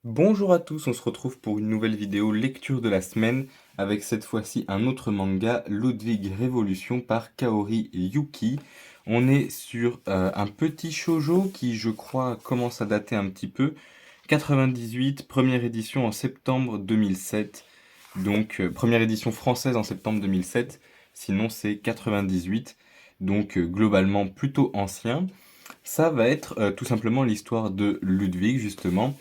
Bonjour à tous, on se retrouve pour une nouvelle vidéo lecture de la semaine avec cette fois-ci un autre manga, Ludwig Révolution par Kaori Yuki. On est sur un petit shoujo qui je crois commence à dater un petit peu. 98, première édition en septembre 2007. Donc première édition française en septembre 2007, sinon c'est 98. Donc globalement plutôt ancien. Ça va être tout simplement l'histoire de Ludwig justement.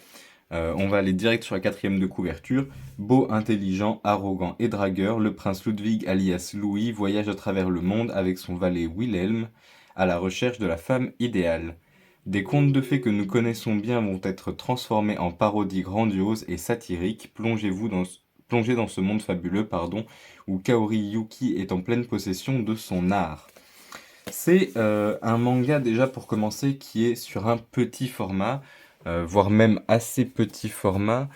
On va aller direct sur la quatrième de couverture. Beau, intelligent, arrogant et dragueur, le prince Ludwig alias Louis voyage à travers le monde avec son valet Wilhelm à la recherche de la femme idéale. Des contes de fées que nous connaissons bien vont être transformés en parodies grandioses et satiriques. Plongez dans ce monde fabuleux, où Kaori Yuki est en pleine possession de son art. C'est un manga déjà pour commencer qui est sur un petit format, voire même assez petit format.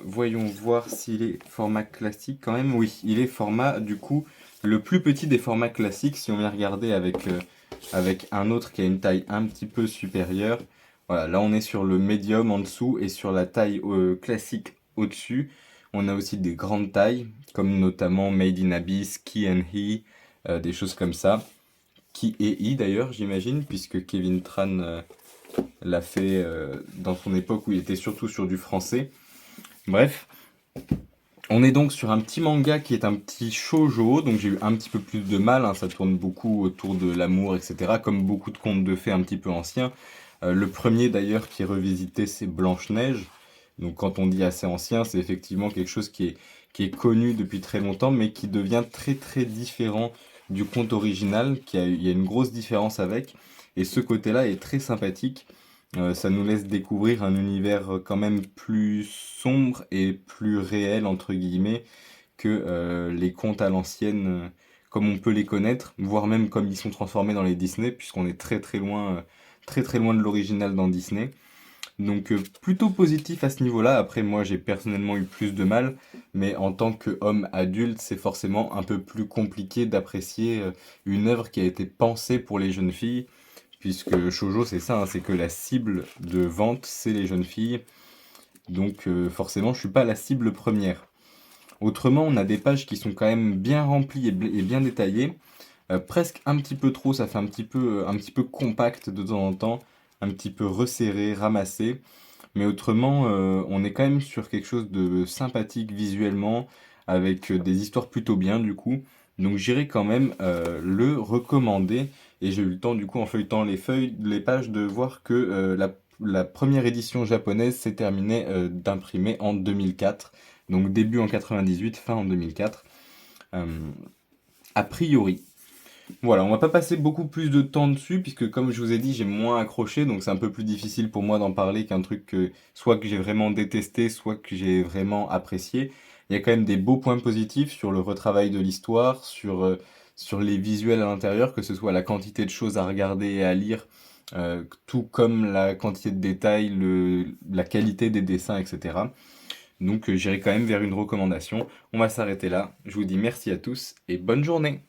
Voyons voir s'il est format classique quand même. Oui, il est format du coup le plus petit des formats classiques si on vient regarder avec un autre qui a une taille un petit peu supérieure. Voilà, là on est sur le médium en dessous et sur la taille classique au-dessus. On a aussi des grandes tailles comme notamment Made in Abyss, Key and He, des choses comme ça. Qui est I d'ailleurs, j'imagine, puisque Kevin Tran l'a fait dans son époque où il était surtout sur du français. Bref, on est donc sur un petit manga qui est un petit shoujo, donc j'ai eu un petit peu plus de mal, hein, ça tourne beaucoup autour de l'amour, etc., comme beaucoup de contes de fées un petit peu anciens. Le premier d'ailleurs qui est revisité, c'est Blanche-Neige. Donc quand on dit assez ancien, c'est effectivement quelque chose qui est connu depuis très longtemps, mais qui devient très très différent du conte original, il y a une grosse différence avec. Et ce côté-là est très sympathique. Ça nous laisse découvrir un univers quand même plus sombre et plus réel, entre guillemets, que les contes à l'ancienne, comme on peut les connaître, voire même comme ils sont transformés dans les Disney, puisqu'on est très très loin de l'original dans Disney. Donc plutôt positif à ce niveau-là. Après, moi, j'ai personnellement eu plus de mal, mais en tant qu'homme adulte, c'est forcément un peu plus compliqué d'apprécier une œuvre qui a été pensée pour les jeunes filles, puisque shoujo, c'est ça, hein, c'est que la cible de vente, c'est les jeunes filles. Donc forcément, je suis pas la cible première. Autrement, on a des pages qui sont quand même bien remplies et bien détaillées. Presque un petit peu trop, ça fait un petit peu compact de temps en temps, un petit peu resserré, ramassé. Mais autrement, on est quand même sur quelque chose de sympathique visuellement, avec des histoires plutôt bien du coup. Donc j'irai quand même le recommander. Et j'ai eu le temps du coup en feuilletant les pages de voir que la première édition japonaise s'est terminée d'imprimer en 2004. Donc début en 98, fin en 2004. Euh, a priori. Voilà, on va pas passer beaucoup plus de temps dessus, puisque comme je vous ai dit, j'ai moins accroché, donc c'est un peu plus difficile pour moi d'en parler qu'un truc que soit que j'ai vraiment détesté, soit que j'ai vraiment apprécié. Il y a quand même des beaux points positifs sur le retravail de l'histoire, sur les visuels à l'intérieur, que ce soit la quantité de choses à regarder et à lire, tout comme la quantité de détails, la qualité des dessins, etc. Donc j'irai quand même vers une recommandation. On va s'arrêter là. Je vous dis merci à tous et bonne journée.